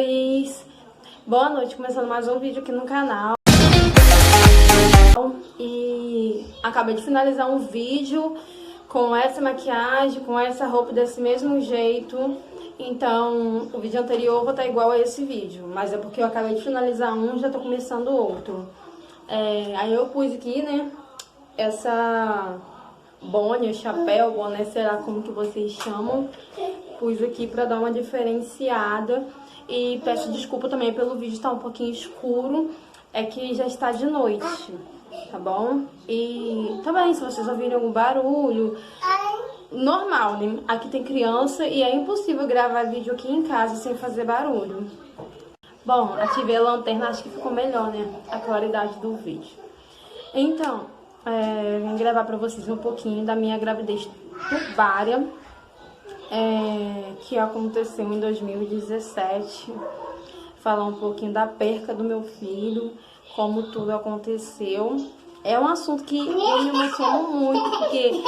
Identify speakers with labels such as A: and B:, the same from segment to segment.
A: amores! Boa noite, começando mais um vídeo aqui no canal. E acabei de finalizar um vídeo com essa maquiagem, com essa roupa desse mesmo jeito. Então, o vídeo anterior vai estar igual a esse vídeo, mas é porque eu acabei de finalizar um e já tô começando outro. Aí eu pus aqui, né, essa boné, chapéu, boné, sei lá como que vocês chamam. Pus aqui pra dar uma diferenciada. E peço desculpa também pelo vídeo estar um pouquinho escuro. É que já está de noite, tá bom? E também, se vocês ouvirem algum barulho, normal, né? Aqui tem criança e é impossível gravar vídeo aqui em casa sem fazer barulho. Bom, ativei a lanterna, acho que ficou melhor, né? A claridade do vídeo. Então, vim gravar pra vocês um pouquinho da minha gravidez tubária, que aconteceu em 2017. Falar um pouquinho da perca do meu filho, como tudo aconteceu. É um assunto que eu me emociono muito, porque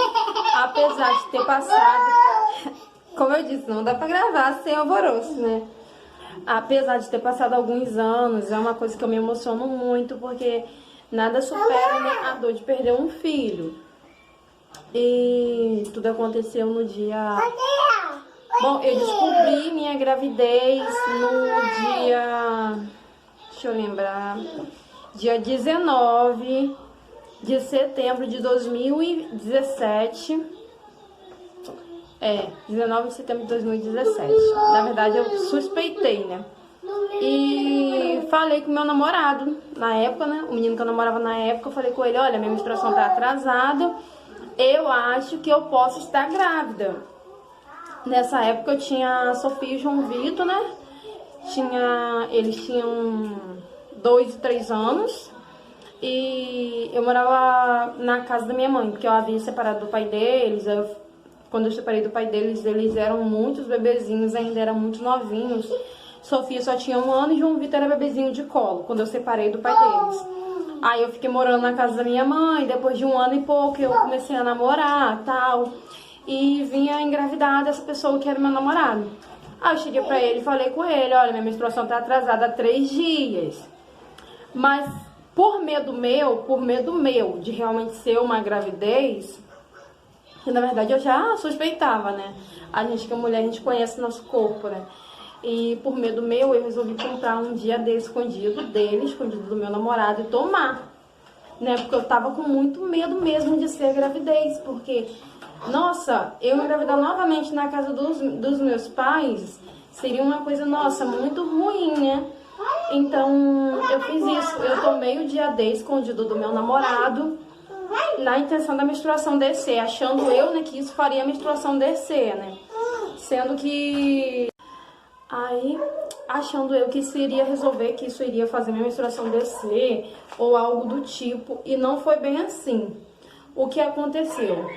A: apesar de ter passado, como eu disse, não dá pra gravar sem alvoroço, né? Apesar de ter passado alguns anos, é uma coisa que eu me emociono muito, porque nada supera, né, a dor de perder um filho. E tudo aconteceu no dia... Bom, eu descobri minha gravidez no dia... Deixa eu lembrar... Dia 19 de setembro de 2017. 19 de setembro de 2017. Na verdade, eu suspeitei, né? E falei com meu namorado na época, né? O menino que eu namorava na época, eu falei com ele: olha, minha menstruação tá atrasada, eu acho que eu posso estar grávida. Nessa época eu tinha a Sofia e o João Vitor, né? Eles tinham 2 e 3 anos. E eu morava na casa da minha mãe, porque eu havia separado do pai deles. Quando eu separei do pai deles, eles eram muitos bebezinhos, ainda eram muito novinhos. Sofia só tinha 1 ano e João Vitor era bebezinho de colo, quando eu separei do pai deles. Aí eu fiquei morando na casa da minha mãe, depois de 1 ano e pouco eu comecei a namorar, tal. E vinha engravidar dessa pessoa que era meu namorado. Aí eu cheguei pra ele e falei com ele: olha, minha menstruação tá atrasada há 3 dias. Mas por medo meu de realmente ser uma gravidez, que na verdade eu já suspeitava, né? A gente que é mulher, a gente conhece nosso corpo, né? E por medo meu, eu resolvi comprar um dia desse escondido dele, escondido do meu namorado, e tomar, né? Porque eu tava com muito medo mesmo de ser gravidez, porque, nossa, eu engravidar novamente na casa dos meus pais seria uma coisa, nossa, muito ruim, né? Então, eu fiz isso. Eu tomei o dia D escondido do meu namorado, na intenção da menstruação descer, achando eu, né, que isso faria a menstruação descer, né? Sendo que... Aí, achando eu que isso iria resolver, que isso iria fazer minha menstruação descer, ou algo do tipo, e não foi bem assim. O que aconteceu?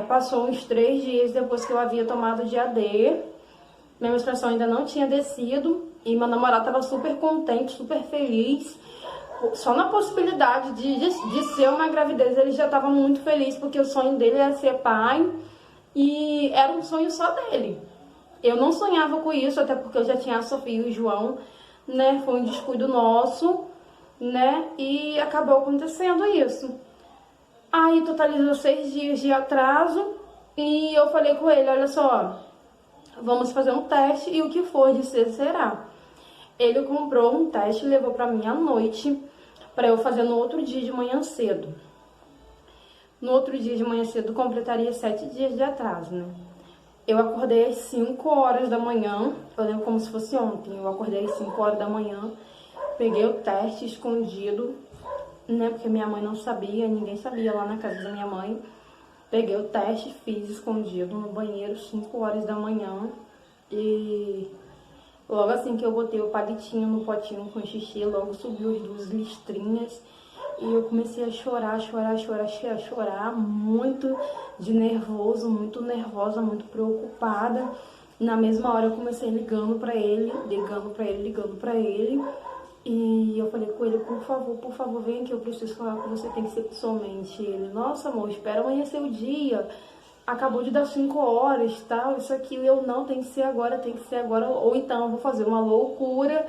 A: Passou uns 3 dias depois que eu havia tomado o dia D, minha menstruação ainda não tinha descido, e meu namorado estava super contente, super feliz. Só na possibilidade de ser uma gravidez, ele já estava muito feliz, porque o sonho dele era ser pai, e era um sonho só dele. Eu não sonhava com isso, até porque eu já tinha a Sofia e o João, né? Foi um descuido nosso, né? E acabou acontecendo isso. Aí totalizou 6 dias de atraso, e eu falei com ele: olha só, vamos fazer um teste e o que for de ser, será. Ele comprou um teste e levou pra mim à noite, pra eu fazer no outro dia de manhã cedo. No outro dia de manhã cedo completaria 7 dias de atraso, né? Eu acordei às 5 horas da manhã, eu lembro como se fosse ontem. Eu acordei às 5 horas da manhã, peguei o teste escondido, né? Porque minha mãe não sabia, ninguém sabia lá na casa da minha mãe. Peguei o teste, fiz escondido no banheiro, 5 horas da manhã. E logo assim que eu botei o palitinho no potinho com xixi, logo subiu as 2 listrinhas. E eu comecei a chorar, muito de nervoso, muito nervosa, muito preocupada. Na mesma hora eu comecei ligando pra ele. E eu falei com ele: por favor, vem aqui, eu preciso falar com você, tem que ser pessoalmente. Ele: nossa, amor, espera amanhecer o dia, acabou de dar 5 horas, tal, isso aqui, eu não, tem que ser agora, ou então eu vou fazer uma loucura,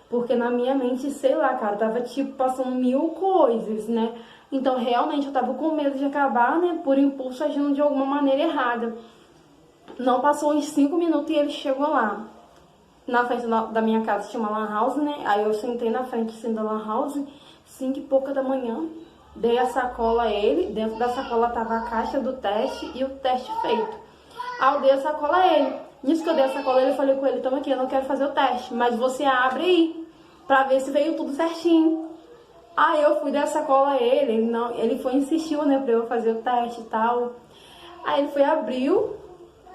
A: porque na minha mente, sei lá, cara, tava tipo passando mil coisas, né? Então realmente eu tava com medo de acabar, né, por impulso agindo de alguma maneira errada. Não passou uns 5 minutos e ele chegou lá. Na frente da minha casa tinha uma lan house, né? Aí eu sentei na frente assim, da lan house, 5 e pouca da manhã. Dei a sacola a ele, dentro da sacola tava a caixa do teste e o teste feito. Aí eu dei a sacola a ele. Nisso que eu dei a sacola a ele, eu falei com ele, toma aqui, eu não quero fazer o teste, mas você abre aí, pra ver se veio tudo certinho. Aí eu fui dar a sacola a ele, ele foi insistiu, né, pra eu fazer o teste e tal. Aí ele foi, abriu.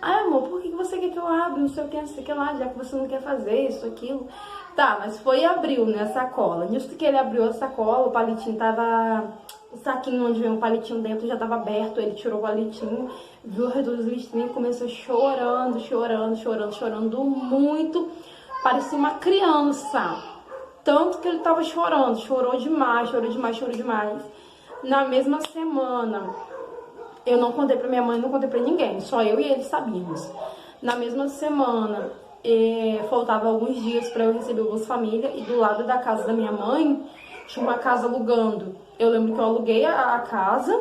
A: Ai, amor, por que você quer que eu abra? Não sei o que, não sei o que lá, já que você não quer fazer isso, aquilo. Tá, mas foi e abriu, né, a sacola. Nisso que ele abriu a sacola, o palitinho tava... O saquinho onde vem o palitinho dentro já tava aberto, ele tirou o palitinho, viu as duas listrinhas e começou chorando, chorando, chorando, chorando muito. Parecia uma criança. Tanto que ele tava chorando, chorou demais, chorou demais, chorou demais. Na mesma semana... Eu não contei pra minha mãe, não contei pra ninguém, só eu e ele sabíamos. Na mesma semana, faltava alguns dias pra eu receber o Bolsa Família e do lado da casa da minha mãe tinha uma casa alugando. Eu lembro que eu aluguei a casa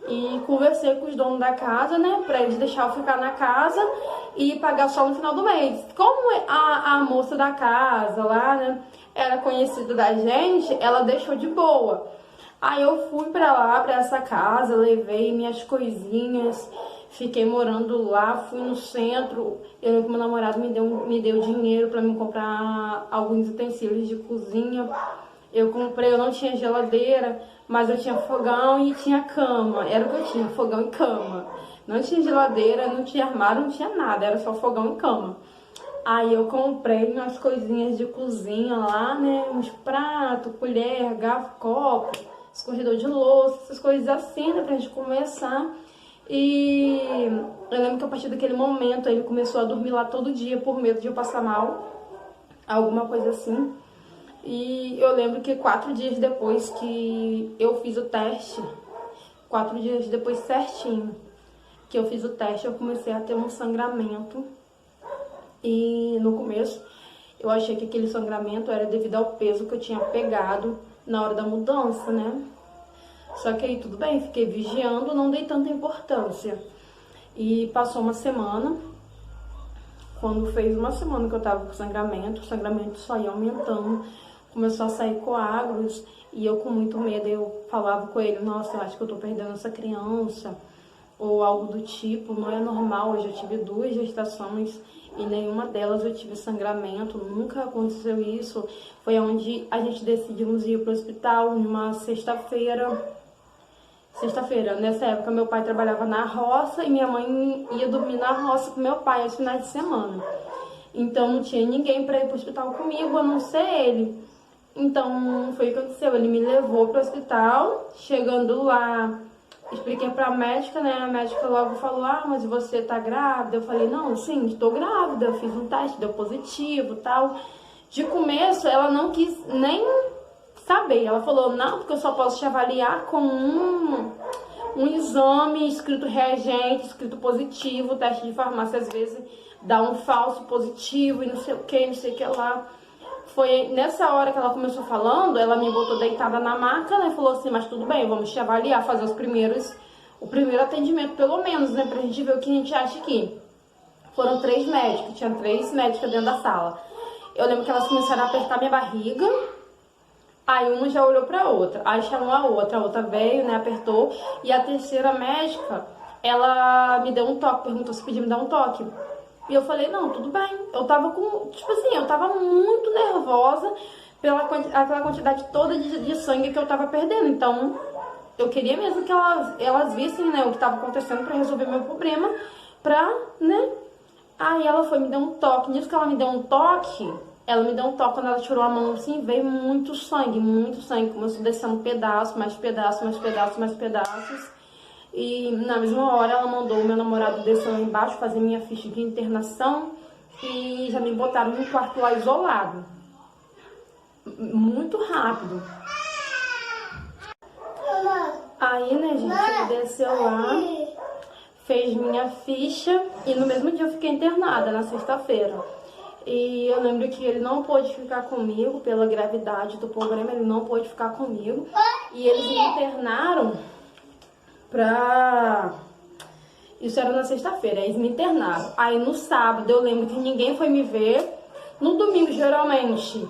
A: e conversei com os donos da casa, né, pra eles deixar eu ficar na casa e pagar só no final do mês. Como a moça da casa lá, né, era conhecida da gente, ela deixou de boa. Aí eu fui pra lá, pra essa casa, levei minhas coisinhas, fiquei morando lá, fui no centro. Eu lembro que meu namorado me deu dinheiro pra me comprar alguns utensílios de cozinha. Eu comprei, eu não tinha geladeira, mas eu tinha fogão e tinha cama. Era o que eu tinha, fogão e cama. Não tinha geladeira, não tinha armário, não tinha nada, era só fogão e cama. Aí eu comprei umas coisinhas de cozinha lá, né, uns pratos, colher, garfo, copo, escorredor de louça, essas coisas assim, né, pra gente começar. E eu lembro que a partir daquele momento ele começou a dormir lá todo dia por medo de eu passar mal, alguma coisa assim. E eu lembro que 4 dias depois que eu fiz o teste, 4 dias depois certinho que eu fiz o teste, eu comecei a ter um sangramento. E no começo eu achei que aquele sangramento era devido ao peso que eu tinha pegado na hora da mudança, né? Só que aí tudo bem, fiquei vigiando, não dei tanta importância. E passou uma semana, quando fez uma semana que eu tava com sangramento, o sangramento só ia aumentando, começou a sair coágulos, e eu com muito medo, eu falava com ele, nossa, eu acho que eu tô perdendo essa criança, ou algo do tipo, não é normal, eu já tive 2 gestações, e nenhuma delas eu tive sangramento, nunca aconteceu isso. Foi onde a gente decidimos ir pro hospital numa sexta-feira. Nessa época meu pai trabalhava na roça e minha mãe ia dormir na roça com meu pai aos finais de semana. Então não tinha ninguém para ir pro hospital comigo, a não ser ele. Então foi o que aconteceu, ele me levou pro hospital, chegando lá... Expliquei pra médica, né? A médica logo falou, ah, mas você tá grávida? Eu falei, não, sim, estou grávida, eu fiz um teste, deu positivo e tal. De começo, ela não quis nem saber. Ela falou, não, porque eu só posso te avaliar com um exame escrito reagente, escrito positivo. O teste de farmácia, às vezes, dá um falso positivo e não sei o que, não sei o que lá. Foi nessa hora que ela começou falando, ela me botou deitada na maca, né? Falou assim, mas tudo bem, vamos te avaliar, fazer o primeiro atendimento, pelo menos, né? Pra gente ver o que a gente acha aqui. Foram 3 médicos, tinha 3 médicas dentro da sala. Eu lembro que elas começaram a apertar minha barriga, aí uma já olhou pra outra, aí chamou a outra veio, né? Apertou, e a terceira médica, ela me deu um toque, perguntou se podia me dar um toque. E eu falei, não, tudo bem. Eu tava com, tipo assim, eu tava muito nervosa pela aquela quantidade toda de sangue que eu tava perdendo. Então, eu queria mesmo que elas vissem, né, o que tava acontecendo pra resolver meu problema, né. Aí ela foi me dar um toque. Nisso que ela me deu um toque, quando ela tirou a mão assim, veio muito sangue, começou descendo pedaço, mais pedaço, mais pedaço, mais pedaços. E na mesma hora ela mandou o meu namorado descer lá embaixo, fazer minha ficha de internação e já me botaram num quarto lá isolado. Muito rápido. Aí, né, gente, ele desceu lá, fez minha ficha e no mesmo dia eu fiquei internada, na sexta-feira. E eu lembro que ele não pôde ficar comigo pela gravidade do problema, ele não pôde ficar comigo. E eles me internaram pra... Isso era na sexta-feira, eles me internaram. Aí no sábado eu lembro que ninguém foi me ver. No domingo, geralmente,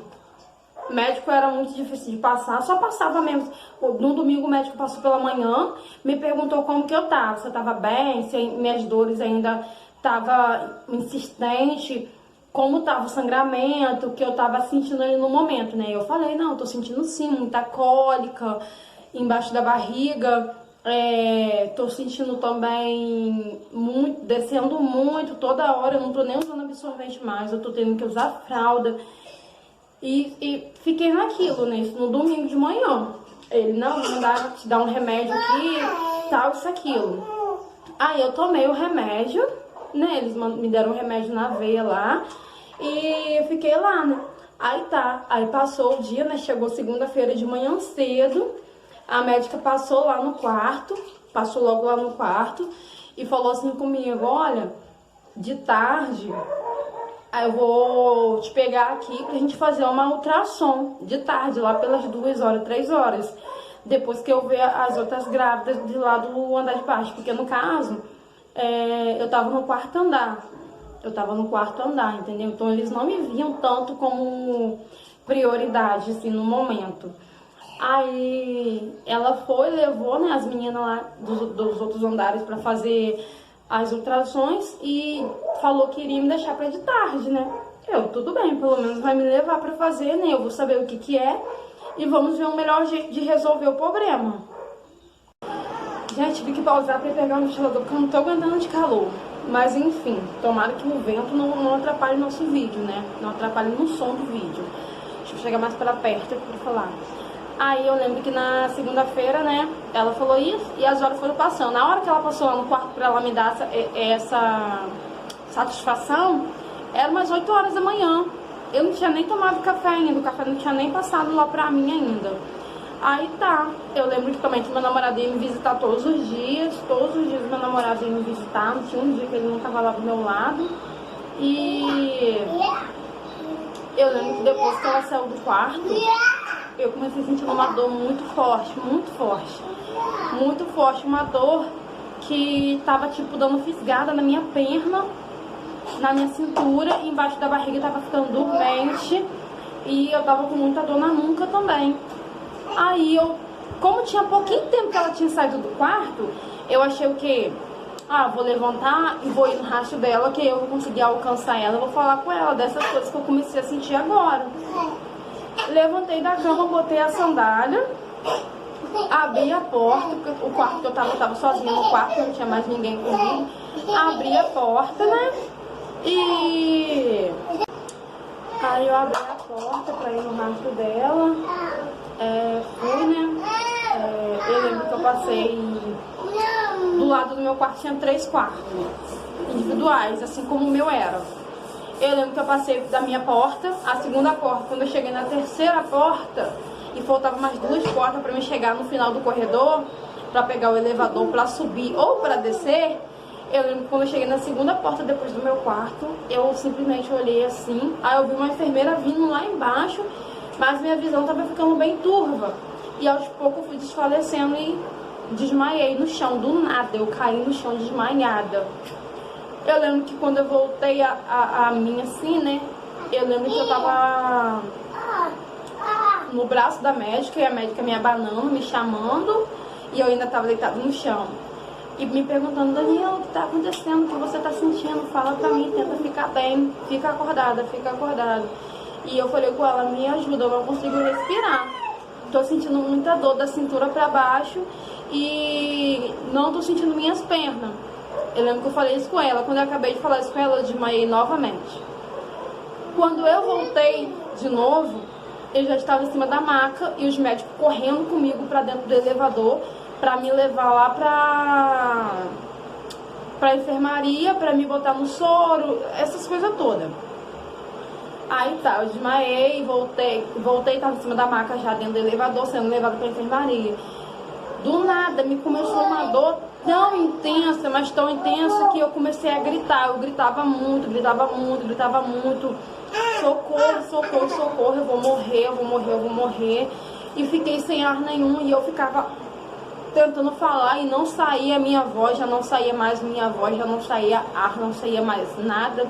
A: o médico era muito difícil de passar, só passava mesmo. No domingo o médico passou pela manhã, me perguntou como que eu tava, se eu tava bem, se minhas dores ainda tava insistente, como tava o sangramento, que eu tava sentindo ali no momento, né? Eu falei, não, tô sentindo sim, muita cólica embaixo da barriga, tô sentindo também muito, descendo muito toda hora, eu não tô nem usando absorvente mais, eu tô tendo que usar fralda. E fiquei naquilo, né? No domingo de manhã. Ele, não, vou mandar te dar um remédio aqui, tal, isso, aquilo. Aí eu tomei o remédio, né? Eles me deram um remédio na veia lá. E fiquei lá, né? Aí tá, aí passou o dia, né? Chegou segunda-feira de manhã cedo. A médica passou lá no quarto, passou logo lá no quarto e falou assim comigo, olha, de tarde... Aí eu vou te pegar aqui pra gente fazer uma ultrassom de tarde, lá pelas 2 horas, 3 horas. Depois que eu ver as outras grávidas de lá do andar de baixo. Porque no caso, eu tava no quarto andar. Eu tava no quarto andar, entendeu? Então eles não me viam tanto como prioridade, assim, no momento. Aí ela foi, levou, né, as meninas lá dos outros andares pra fazer as ultrassons e falou que iria me deixar pra de tarde, né? Eu, tudo bem, pelo menos vai me levar pra fazer, né? Eu vou saber o que que é e vamos ver o melhor jeito de resolver o problema. Gente, tive que pausar pra pegar o ventilador porque eu não tô aguentando de calor. Mas enfim, tomara que o vento não atrapalhe o nosso vídeo, né? Não atrapalhe no som do vídeo. Deixa eu chegar mais pra perto aqui pra falar. Aí eu lembro que na segunda-feira, né, ela falou isso e as horas foram passando. Na hora que ela passou lá no quarto pra ela me dar essa satisfação, era umas 8 horas da manhã. Eu não tinha nem tomado café ainda, o café não tinha nem passado lá pra mim ainda. Aí tá, eu lembro que também que meu namorado ia me visitar todos os dias meu namorado ia me visitar, não tinha um dia que ele não tava lá do meu lado. E eu lembro que depois que ela saiu do quarto, eu comecei a sentir uma dor muito forte, uma dor que tava tipo dando fisgada na minha perna, na minha cintura, e embaixo da barriga tava ficando dormente e eu tava com muita dor na nuca também. Aí eu, como tinha pouquinho tempo que ela tinha saído do quarto, eu achei o quê? Ah, vou levantar e vou ir no rastro dela, que eu vou conseguir alcançar ela, vou falar com ela dessas coisas que eu comecei a sentir agora. Levantei da cama, botei a sandália, abri a porta, porque o quarto que eu tava sozinha no quarto, não tinha mais ninguém comigo. Abri a porta, né? E aí eu abri a porta pra ir no rastro dela. Fui, né? Eu lembro que eu passei do lado do meu quarto, tinha 3 quartos individuais, assim como o meu era. Eu lembro que eu passei da minha porta, a segunda porta, quando eu cheguei na terceira porta, e faltava mais 2 portas para me chegar no final do corredor, para pegar o elevador para subir ou para descer. Eu lembro que quando eu cheguei na segunda porta depois do meu quarto, eu simplesmente olhei assim, aí eu vi uma enfermeira vindo lá embaixo, mas minha visão estava ficando bem turva. E aos poucos eu fui desfalecendo e desmaiei no chão, do nada, eu caí no chão desmaiada. Eu lembro que quando eu voltei a mim assim, né, eu lembro que eu tava no braço da médica e a médica me abanando, me chamando, e eu ainda tava deitada no chão. E me perguntando, Daniela, o que tá acontecendo, o que você tá sentindo? Fala pra mim, tenta ficar bem, fica acordada, fica acordada. E eu falei com ela, me ajuda, eu não consigo respirar. Tô sentindo muita dor da cintura pra baixo e não tô sentindo minhas pernas. Eu lembro que eu falei isso com ela. Quando eu acabei de falar isso com ela, eu desmaiei novamente. Quando eu voltei de novo, eu já estava em cima da maca e os médicos correndo comigo pra dentro do elevador pra me levar lá pra enfermaria, pra me botar no soro, essas coisas todas. Aí tá, eu desmaiei, voltei, tava em cima da maca já dentro do elevador, sendo levada pra enfermaria. Do nada, me começou uma dor tão intensa, mas tão intensa que eu comecei a gritar. Eu gritava muito, gritava muito, gritava muito. Socorro, socorro, socorro, eu vou morrer, eu vou morrer, eu vou morrer. E fiquei sem ar nenhum e eu ficava tentando falar e não saía a minha voz, já não saía mais minha voz, já não saía ar, não saía mais nada.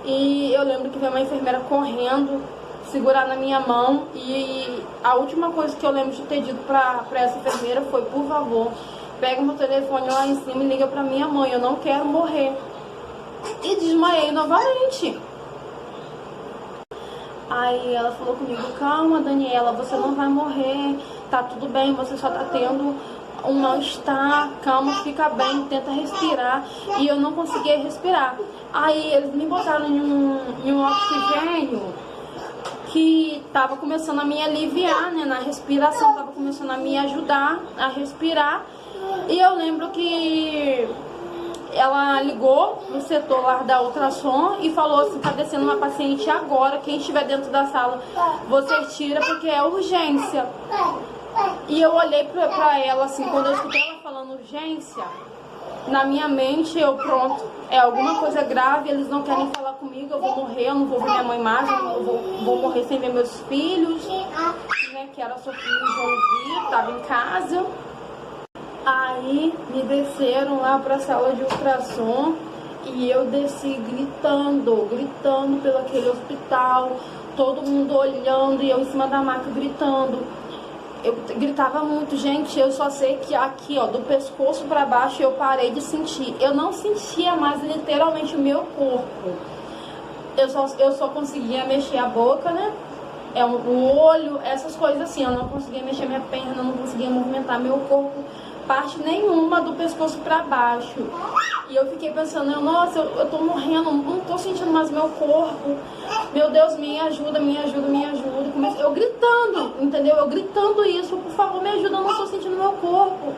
A: E eu lembro que veio uma enfermeira correndo, segurar na minha mão, e a última coisa que eu lembro de ter dito pra essa enfermeira foi: por favor, pega meu telefone lá em cima e liga pra minha mãe, eu não quero morrer. E desmaiei novamente. Aí ela falou comigo: calma, Daniela, você não vai morrer, tá tudo bem, você só tá tendo um mal-estar, calma, fica bem, tenta respirar. E eu não conseguia respirar. Aí eles me botaram em um oxigênio que tava começando a me aliviar, né, na respiração, tava começando a me ajudar a respirar. E eu lembro que ela ligou no setor lá da ultrassom e falou assim: tá descendo uma paciente agora, quem estiver dentro da sala, você tira porque é urgência. E eu olhei pra ela assim, quando eu escutei ela falando urgência, na minha mente eu, pronto, é alguma coisa grave, eles não querem falar comigo, eu vou morrer, eu não vou ver minha mãe mais, eu vou morrer sem ver meus filhos, né, que era Sofia e João Vitor, tava em casa. Aí me desceram lá pra sala de ultrassom e eu desci gritando pelo aquele hospital, todo mundo olhando e eu em cima da maca gritando. Eu gritava muito, gente, eu só sei que aqui, ó, do pescoço pra baixo eu parei de sentir. Eu não sentia mais literalmente o meu corpo. Eu só conseguia mexer a boca, né? O olho, essas coisas assim. Eu não conseguia mexer minha perna, não conseguia movimentar meu corpo, parte nenhuma do pescoço pra baixo. E eu fiquei pensando: nossa, eu tô morrendo, não tô sentindo mais meu corpo. Meu Deus, me ajuda, me ajuda, me ajuda. Eu gritando, entendeu? Eu gritando isso: por favor, me ajuda, eu não tô sentindo meu corpo.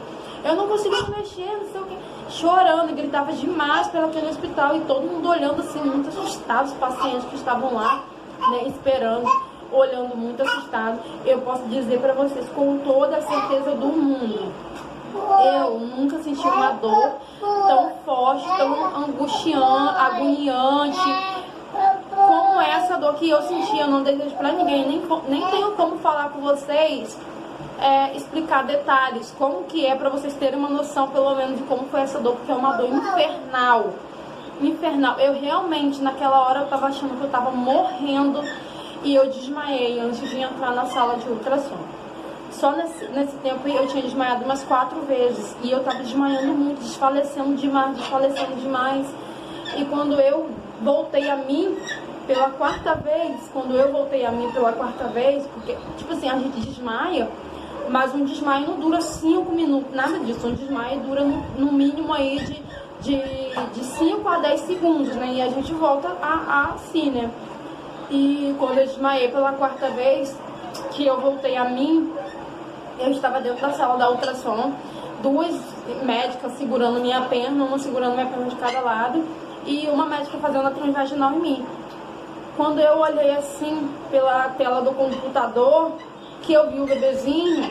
A: Eu não consigo me mexer, não sei o que. Chorando, gritava demais pelo aquele hospital e todo mundo olhando assim, muito assustado, os pacientes que estavam lá, né, esperando, olhando muito assustado. Eu posso dizer pra vocês com toda a certeza do mundo, eu nunca senti uma dor tão forte, tão angustiante, agoniante como essa dor que eu senti. Eu não desejo pra ninguém, nem tenho como falar com vocês, explicar detalhes, como que é, pra vocês terem uma noção pelo menos de como foi essa dor, porque é uma dor infernal. Infernal. Eu realmente, naquela hora, eu tava achando que eu tava morrendo e eu desmaiei antes de entrar na sala de ultrassom. Só nesse tempo eu tinha desmaiado umas 4 vezes. E eu tava desmaiando muito, desfalecendo demais. E quando eu voltei a mim pela 4ª vez, porque, tipo assim, a gente desmaia, mas um desmaio não dura 5 minutos, nada disso. Um desmaio dura no mínimo aí de 5 a 10 segundos, né? E a gente volta assim, né? E quando eu desmaiei pela 4ª vez, que eu voltei a mim, eu estava dentro da sala da ultrassom, 2 médicas segurando minha perna, uma segurando minha perna de cada lado, e uma médica fazendo a transvaginal em mim. Quando eu olhei assim pela tela do computador, que eu vi o bebezinho,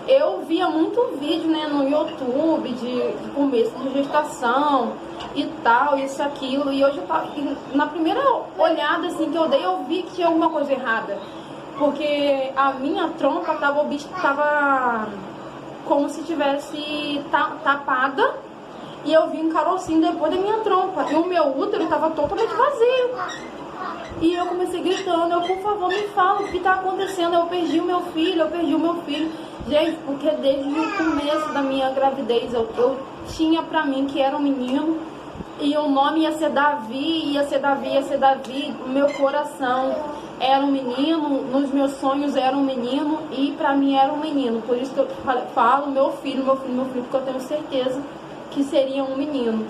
A: eu via muito vídeo, né, no YouTube de começo de gestação e tal, isso, aquilo, e hoje eu tava, na primeira olhada assim que eu dei, eu vi que tinha alguma coisa errada. Porque a minha trompa tava como se tivesse tapada, e eu vi um carocinho depois da minha trompa. E o meu útero tava totalmente vazio. E eu comecei gritando: por favor, me fala o que tá acontecendo. Eu perdi o meu filho. Gente, porque desde o começo da minha gravidez eu tinha pra mim que era um menino. E o nome ia ser Davi, o meu coração era um menino, nos meus sonhos era um menino, e pra mim era um menino. Por isso que eu falo meu filho, porque eu tenho certeza que seria um menino.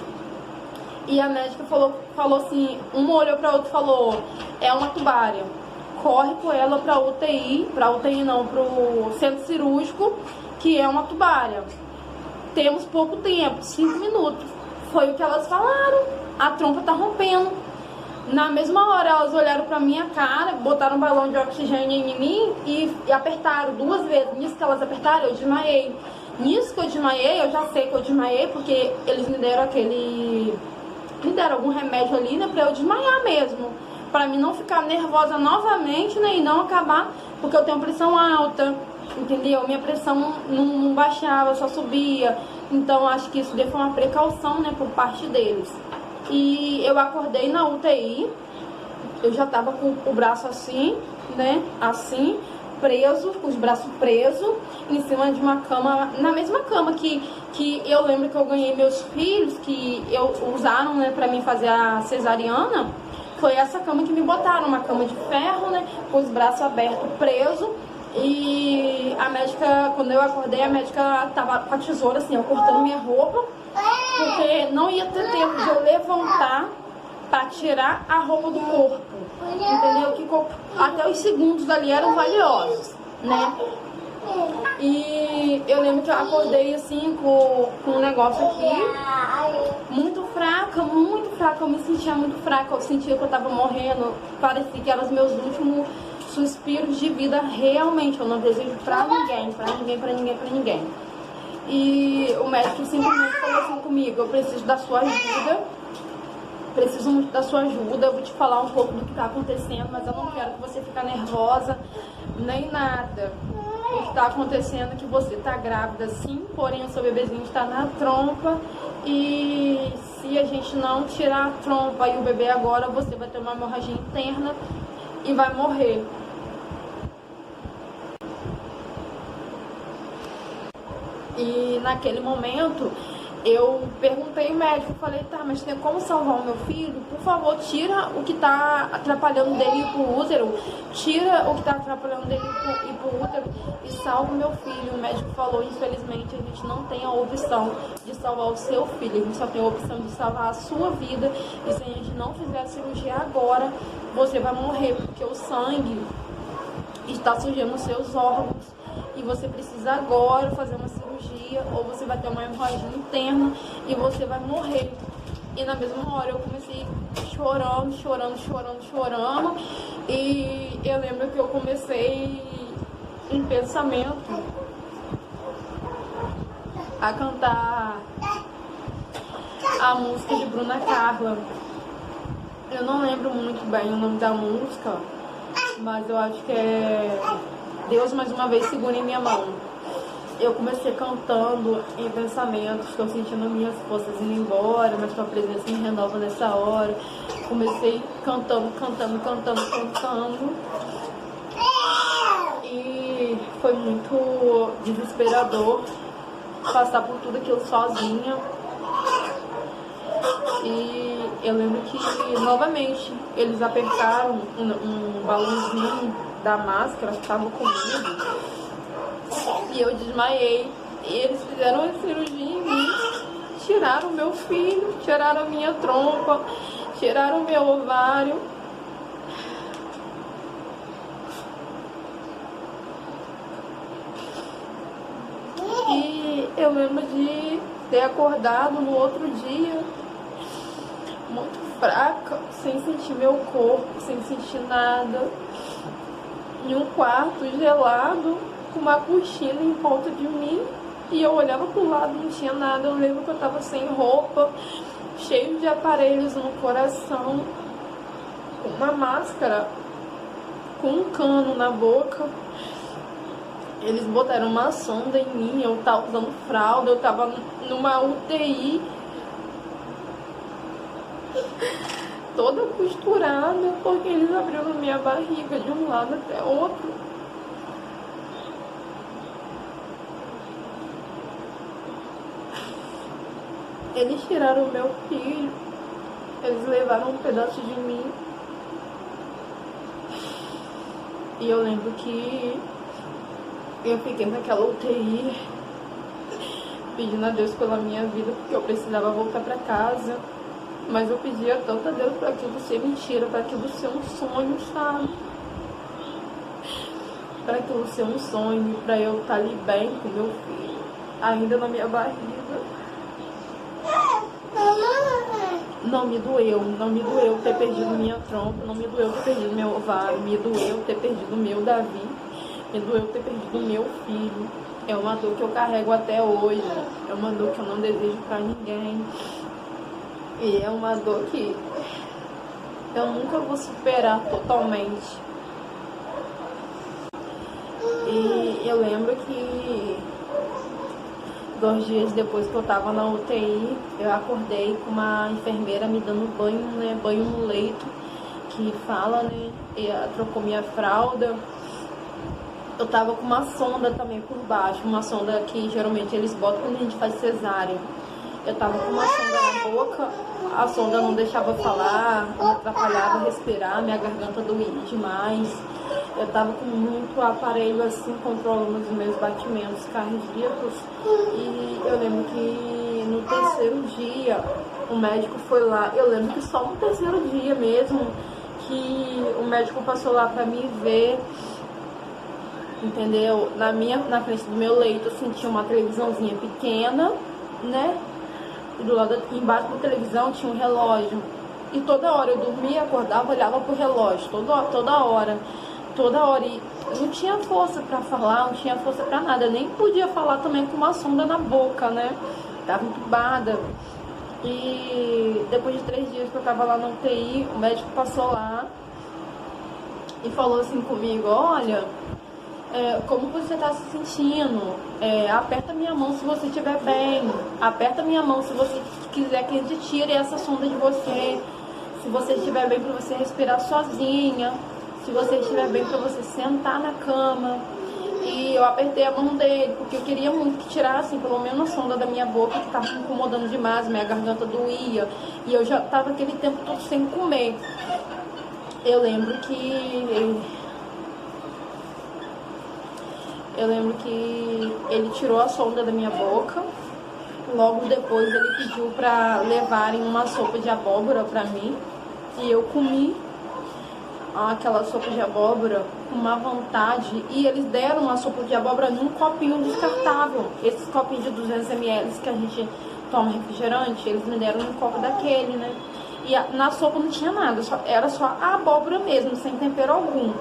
A: E a médica falou assim, uma olhou pra outra e falou: é uma tubária, corre com ela pra UTI não, pro centro cirúrgico, que é uma tubária. Temos pouco tempo, 5 minutos. Foi o que elas falaram, a trompa tá rompendo. Na mesma hora elas olharam pra minha cara, botaram um balão de oxigênio em mim e apertaram 2 vezes. Nisso que elas apertaram, eu desmaiei. Nisso que eu desmaiei, eu já sei que eu desmaiei, porque eles me deram me deram algum remédio ali, né, pra eu desmaiar mesmo. Pra mim não ficar nervosa novamente, né, e não acabar, porque eu tenho pressão alta, entendeu? Minha pressão não baixava, só subia. Então acho que isso daí foi uma precaução, né, por parte deles. E eu acordei na UTI, eu já tava com o braço assim, né, assim, preso, com os braços presos, em cima de uma cama, na mesma cama que eu lembro que eu ganhei meus filhos, que usaram, né, pra mim fazer a cesariana. Foi essa cama que me botaram, uma cama de ferro, né, com os braços abertos, preso. E a médica, quando eu acordei, a médica tava com a tesoura assim, ó, cortando minha roupa, porque não ia ter tempo de eu levantar pra tirar a roupa do corpo, entendeu? Que até os segundos dali eram valiosos, né? E eu lembro que eu acordei assim com um negócio aqui, muito fraca, eu me sentia muito fraca, eu sentia que eu tava morrendo, parecia que eram os meus últimos suspiros de vida, realmente, eu não desejo pra ninguém, pra ninguém, pra ninguém, pra ninguém. E o médico simplesmente falou assim comigo: eu preciso da sua ajuda, preciso muito da sua ajuda, eu vou te falar um pouco do que tá acontecendo, mas eu não quero que você fique nervosa, nem nada. O que tá acontecendo é que você tá grávida sim, porém o seu bebezinho está na trompa, e se a gente não tirar a trompa e o bebê agora, você vai ter uma hemorragia interna e vai morrer. E naquele momento eu perguntei ao médico, falei: tá, mas tem como salvar o meu filho? Por favor, tira o que tá atrapalhando dele ir pro útero, tira o que tá atrapalhando dele ir pro útero e salva o meu filho. O médico falou: infelizmente a gente não tem a opção de salvar o seu filho, a gente só tem a opção de salvar a sua vida, e se a gente não fizer a cirurgia agora, você vai morrer, porque o sangue está sujando os seus órgãos e você precisa agora fazer uma cirurgia, ou você vai ter uma hemorragia interna e você vai morrer. E na mesma hora eu comecei chorando, e eu lembro que eu comecei em pensamento a cantar a música de Bruna Carla. Eu não lembro muito bem o nome da música, mas eu acho que é Deus mais uma vez segura em minha mão. Eu comecei cantando em pensamentos, estou sentindo minhas forças indo embora, mas tua presença me renova nessa hora. Comecei cantando. E foi muito desesperador passar por tudo aquilo sozinha. E eu lembro que novamente eles apertaram um balãozinho da máscara que estava comigo e eu desmaiei. E eles fizeram uma cirurgia em mim, tiraram meu filho, tiraram a minha trompa, tiraram meu ovário. E eu lembro de ter acordado no outro dia muito fraca, sem sentir meu corpo, sem sentir nada, em um quarto gelado, com uma cortina em volta de mim, e eu olhava pro lado, não tinha nada. Eu lembro que eu tava sem roupa, cheio de aparelhos no coração, com uma máscara, com um cano na boca. Eles botaram uma sonda em mim, eu tava usando fralda, eu tava numa UTI, toda costurada, porque eles abriram minha barriga de um lado até outro. Eles tiraram o meu filho, eles levaram um pedaço de mim. E eu lembro que eu fiquei naquela UTI, pedindo a Deus pela minha vida, porque eu precisava voltar pra casa. Mas eu pedia tanto a Deus para aquilo ser mentira, para aquilo ser um sonho, sabe? Para aquilo ser um sonho, para eu estar ali bem com meu filho, ainda na minha barriga. Não me doeu ter perdido minha trompa, não me doeu ter perdido meu ovário, me doeu ter perdido meu Davi, me doeu ter perdido meu filho. É uma dor que eu carrego até hoje. É uma dor que eu não desejo pra ninguém. E é uma dor que eu nunca vou superar totalmente. E eu lembro que 2 dias depois que eu tava na UTI, eu acordei com uma enfermeira me dando banho, né? Banho no leito, que fala, né? E ela trocou minha fralda. Eu tava com uma sonda também por baixo, uma sonda que geralmente eles botam quando a gente faz cesárea. Eu tava com uma sonda na boca, a sonda não deixava falar, me atrapalhava respirar, minha garganta doía demais. Eu tava com muito aparelho assim, controlando os meus batimentos cardíacos. E eu lembro que no 3º dia, o médico foi lá. Eu lembro que só no 3º dia mesmo, que o médico passou lá pra me ver. Entendeu? Na frente do meu leito, assim, tinha uma televisãozinha pequena, né? E do lado, embaixo da televisão tinha um relógio. E toda hora eu dormia, acordava, olhava pro relógio. Toda hora. E não tinha força pra falar, não tinha força pra nada. Eu nem podia falar também com uma sonda na boca, né? Tava entubada. E depois de 3 dias que eu tava lá na UTI, o médico passou lá e falou assim comigo: olha, como você está se sentindo? Aperta minha mão se você estiver bem. Aperta minha mão se você quiser que a gente tire essa sonda de você. Se você estiver bem para você respirar sozinha. Se você estiver bem para você sentar na cama. E eu apertei a mão dele, porque eu queria muito que tirassem pelo menos a sonda da minha boca, que estava me incomodando demais, minha garganta doía. E eu já estava aquele tempo todo sem comer. Eu lembro que ele tirou a sonda da minha boca. Logo depois ele pediu para levarem uma sopa de abóbora para mim. E eu comi aquela sopa de abóbora com uma vontade. E eles deram uma sopa de abóbora num copinho descartável. Esses copinhos de 200 ml que a gente toma refrigerante, eles me deram um copo daquele, né? E na sopa não tinha nada, era só a abóbora mesmo, sem tempero algum.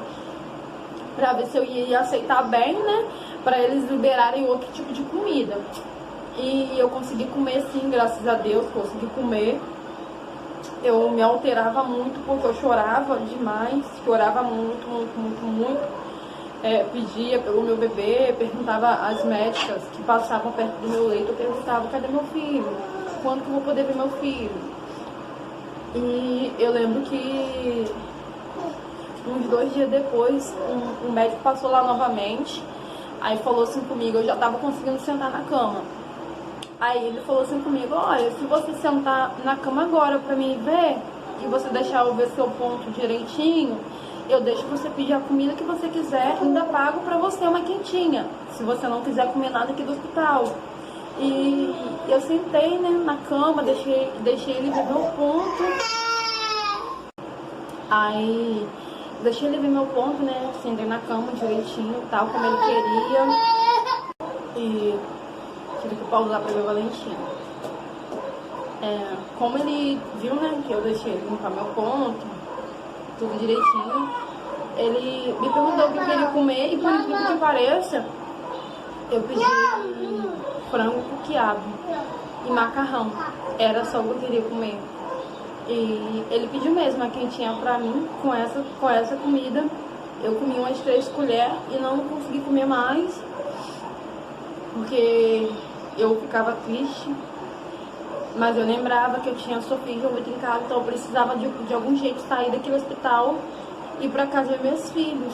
A: Pra ver se eu ia aceitar bem, né? Pra eles liberarem outro tipo de comida. E eu consegui comer sim, graças a Deus, consegui comer. Eu me alterava muito porque eu chorava demais. Chorava muito. Pedia pelo meu bebê, perguntava às médicas que passavam perto do meu leito. Eu perguntava: cadê meu filho? Quando que eu vou poder ver meu filho? E eu lembro que uns 2 dias depois, um médico passou lá novamente. Aí falou assim comigo, eu já tava conseguindo sentar na cama. Aí ele falou assim comigo: olha, se você sentar na cama agora pra mim ver, e você deixar eu ver seu ponto direitinho, eu deixo você pedir a comida que você quiser, ainda pago pra você uma quentinha, se você não quiser comer nada aqui do hospital. E eu sentei, né, na cama, deixei ele ver meu ponto. Aí deixei ele ver meu ponto, né? Sentei na cama direitinho, tal, como ele queria. E tive que pausar pra ver o Valentim. Como ele viu, né, que eu deixei ele limpar meu ponto, tudo direitinho, ele me perguntou o que eu queria comer e, por incrível que pareça, eu pedi frango com quiabo e macarrão. Era só o que eu queria comer. E ele pediu mesmo a quentinha pra mim com essa comida. Eu comi umas 3 colheres e não consegui comer mais, porque eu ficava triste. Mas eu lembrava que eu tinha sofrido muito em casa, então eu precisava de algum jeito sair daquele hospital e ir pra casa ver meus filhos.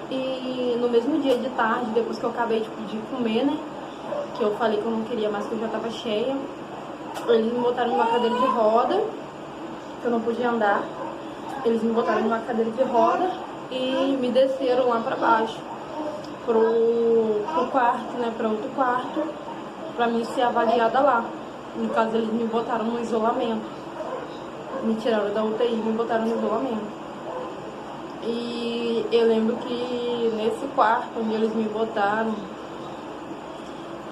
A: E no mesmo dia de tarde, depois que eu acabei de comer, né, que eu falei que eu não queria mais, que eu já tava cheia, eles me botaram numa cadeira de roda, que eu não podia andar. Eles me botaram numa cadeira de roda e me desceram lá pra baixo, pro quarto, né, pra outro quarto, pra mim ser avaliada lá. No caso, eles me botaram no isolamento. Me tiraram da UTI e me botaram no isolamento. E eu lembro que nesse quarto onde eles me botaram,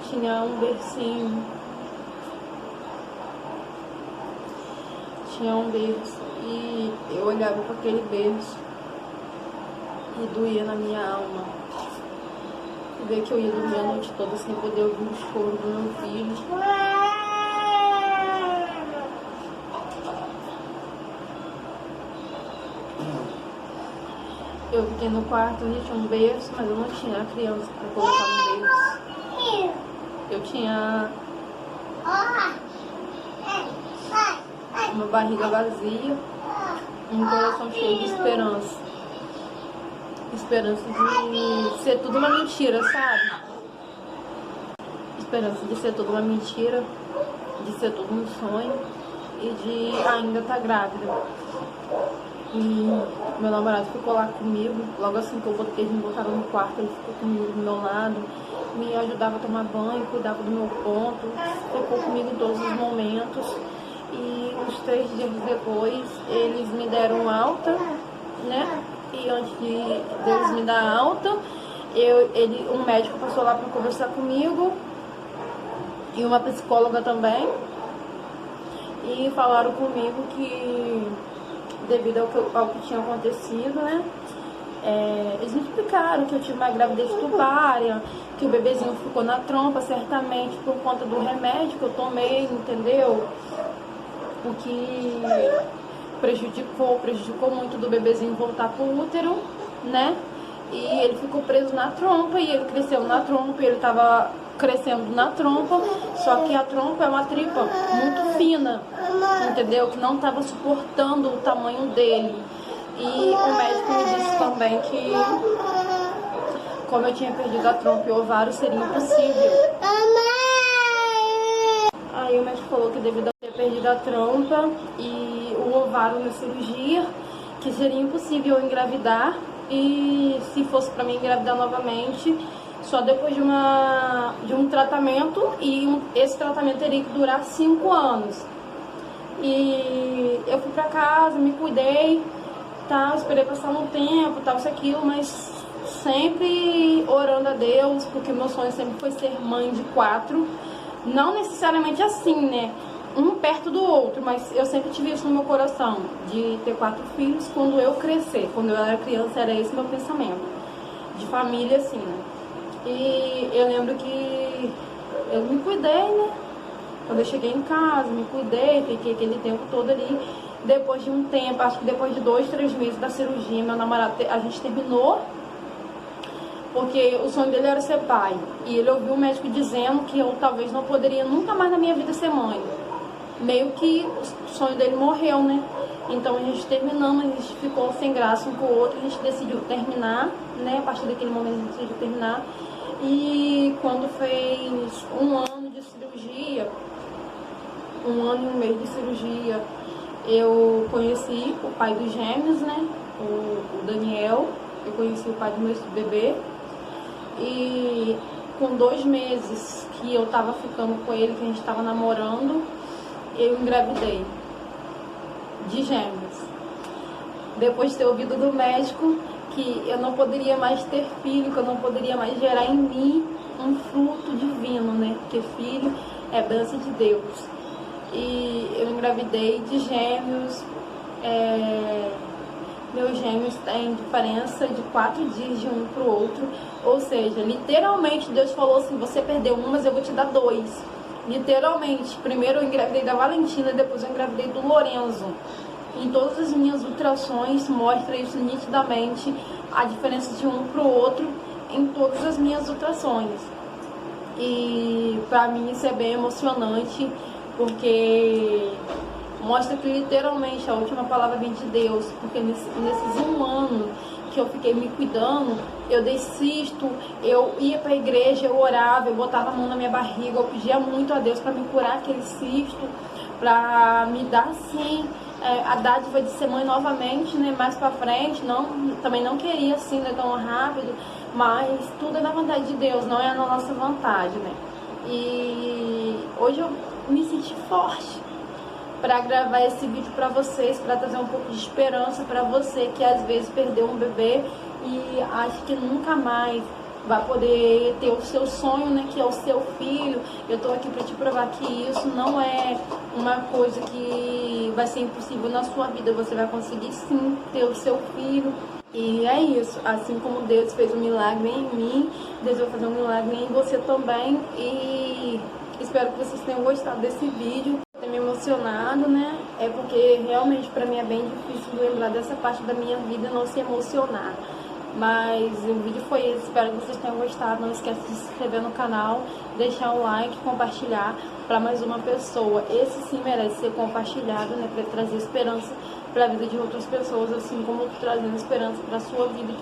A: tinha um bercinho. Tinha um berço. E eu olhava para aquele berço e doía na minha alma. ver que eu ia dormir a noite toda sem poder ouvir o choro do meu filho. Eu fiquei no quarto, onde tinha um berço, mas eu não tinha a criança para colocar no berço. Eu tinha uma barriga vazia, um coração cheio de esperança. Esperança de ser tudo uma mentira, sabe? Esperança de ser tudo uma mentira, de ser tudo um sonho e de ainda estar grávida. E meu namorado ficou lá comigo, logo assim que eu botei, eles me botaram no quarto, ele ficou comigo do meu lado, me ajudava a tomar banho, cuidava do meu ponto, ficou comigo em todos os momentos. E uns 3 dias depois, eles me deram alta, né? E antes deles me dar alta, um médico passou lá para conversar comigo e uma psicóloga também. E falaram comigo que, devido ao que tinha acontecido, né? Eles me explicaram que eu tive uma gravidez tubária, que o bebezinho ficou na trompa, certamente por conta do remédio que eu tomei, entendeu? O que prejudicou muito do bebezinho voltar pro útero, né? E ele ficou preso na trompa e ele cresceu na trompa, e ele tava crescendo na trompa, só que a trompa é uma tripa muito fina, entendeu? Que não tava suportando o tamanho dele. E o médico me disse também que, como eu tinha perdido a trompa e o ovário, seria impossível. Aí o médico falou que devido a ter perdido a trompa e o ovário na cirurgia, que seria impossível eu engravidar, e se fosse para mim engravidar novamente, só depois de um tratamento, e esse tratamento teria que durar 5 anos. E eu fui pra casa, me cuidei, tal, esperei passar um tempo, tal, isso, aquilo, mas sempre orando a Deus, porque meu sonho sempre foi ser mãe de 4. Não necessariamente assim, né? Um perto do outro, mas eu sempre tive isso no meu coração, de ter 4 filhos quando eu crescer. Quando eu era criança, era esse meu pensamento, de família, assim, né? E eu lembro que eu me cuidei, né? Quando eu cheguei em casa, me cuidei, fiquei aquele tempo todo ali. Depois de um tempo, acho que depois de 2, 3 meses da cirurgia, meu namorado, a gente terminou, porque o sonho dele era ser pai. E ele ouviu o médico dizendo que eu talvez não poderia nunca mais na minha vida ser mãe. Meio que o sonho dele morreu, né? Então a gente terminamos, a gente ficou sem graça um com o outro, a gente decidiu terminar, né? A partir daquele momento a gente decidiu terminar. E quando fez 1 ano de cirurgia, 1 ano e 1 mês de cirurgia, eu conheci o pai dos gêmeos, né? O Daniel. Eu conheci o pai do meu bebê. E com 2 meses que eu tava ficando com ele, que a gente tava namorando, eu engravidei de gêmeos. Depois de ter ouvido do médico que eu não poderia mais ter filho, que eu não poderia mais gerar em mim um fruto divino, né? Porque filho é bênção de Deus. E eu engravidei de gêmeos. Meus gêmeos têm diferença de 4 dias de um pro outro. Ou seja, literalmente Deus falou assim: você perdeu um, mas eu vou te dar 2. Literalmente. Primeiro eu engravidei da Valentina, depois eu engravidei do Lorenzo. Em todas as minhas ultrações mostra isso nitidamente, a diferença de um pro outro em todas as minhas ultrações. E pra mim isso é bem emocionante, porque mostra que literalmente a última palavra vem de Deus. Porque nesses 1 ano que eu fiquei me cuidando, eu dei cisto, eu ia pra igreja, eu orava, eu botava a mão na minha barriga, eu pedia muito a Deus pra me curar aquele cisto, pra me dar assim a dádiva de ser mãe novamente, né, mais pra frente. Também não queria assim, né, tão rápido, mas tudo é na vontade de Deus, não é na nossa vontade, né. E hoje eu me senti forte para gravar esse vídeo para vocês, para trazer um pouco de esperança para você que às vezes perdeu um bebê e acha que nunca mais vai poder ter o seu sonho, né, que é o seu filho. Eu tô aqui para te provar que isso não é uma coisa que vai ser impossível na sua vida. Você vai conseguir sim ter o seu filho, E é isso, assim como Deus fez um milagre em mim, Deus vai fazer um milagre em você também. E espero que vocês tenham gostado desse vídeo. Tenho me emocionado, né? É porque realmente pra mim é bem difícil lembrar dessa parte da minha vida e não se emocionar. Mas o vídeo foi esse, espero que vocês tenham gostado. Não esqueça de se inscrever no canal, deixar um like, compartilhar para mais uma pessoa. Esse sim merece ser compartilhado, né? Para trazer esperança para a vida de outras pessoas, assim como eu tô trazendo esperança para a sua vida.